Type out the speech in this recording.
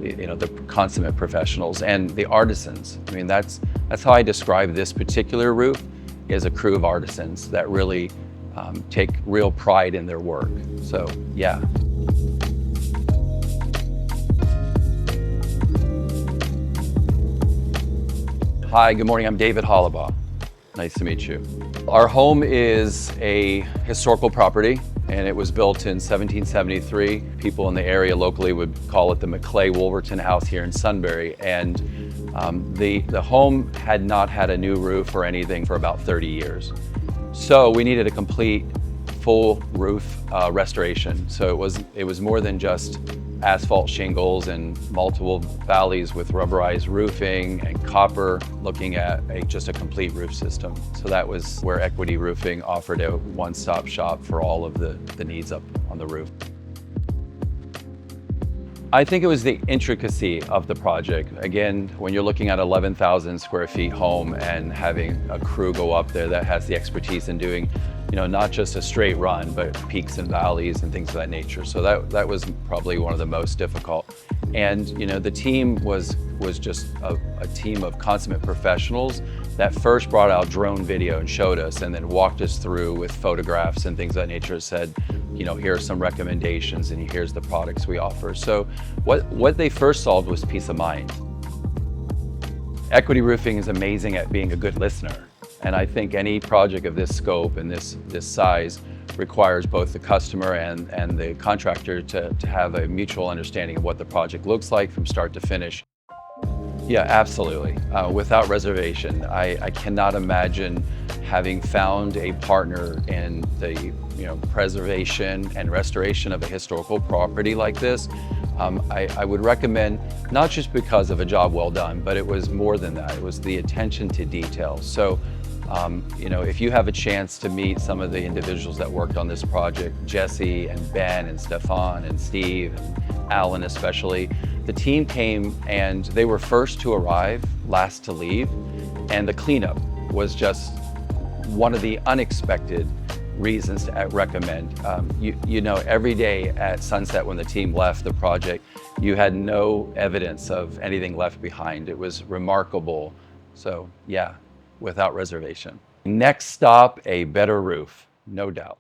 the consummate professionals and the artisans. I mean, that's how I describe this particular roof, is a crew of artisans that really take real pride in their work. So, yeah. Hi, good morning. I'm David Hollabaugh. Nice to meet you. Our home is a historical property, and it was built in 1773. People in the area locally would call it the Maclay Wolverton house here in Sunbury. And the home had not had a new roof or anything for about 30 years. So we needed a complete full roof restoration. So it was more than just asphalt shingles and multiple valleys with rubberized roofing and copper, looking at just a complete roof system. So that was where Equity Roofing offered a one-stop shop for all of the needs up on the roof. I think it was the intricacy of the project. Again, when you're looking at 11,000 square feet home and having a crew go up there that has the expertise in doing, not just a straight run, but peaks and valleys and things of that nature. So that was probably one of the most difficult. And the team was just a team of consummate professionals that first brought out drone video and showed us, and then walked us through with photographs and things of that nature, said, here are some recommendations and here's the products we offer. So what they first solved was peace of mind. Equity Roofing is amazing at being a good listener. And I think any project of this scope and this size requires both the customer and the contractor to have a mutual understanding of what the project looks like from start to finish. Yeah, absolutely. Without reservation. I cannot imagine having found a partner in the preservation and restoration of a historical property like this. I would recommend, not just because of a job well done, but it was more than that. It was the attention to detail. So, if you have a chance to meet some of the individuals that worked on this project, Jesse and Ben and Stefan and Steve and Alan especially, the team came and they were first to arrive, last to leave, and the cleanup was just one of the unexpected reasons to recommend. Every day at sunset when the team left the project, you had no evidence of anything left behind. It was remarkable. So yeah, without reservation. Next stop, a better roof, no doubt.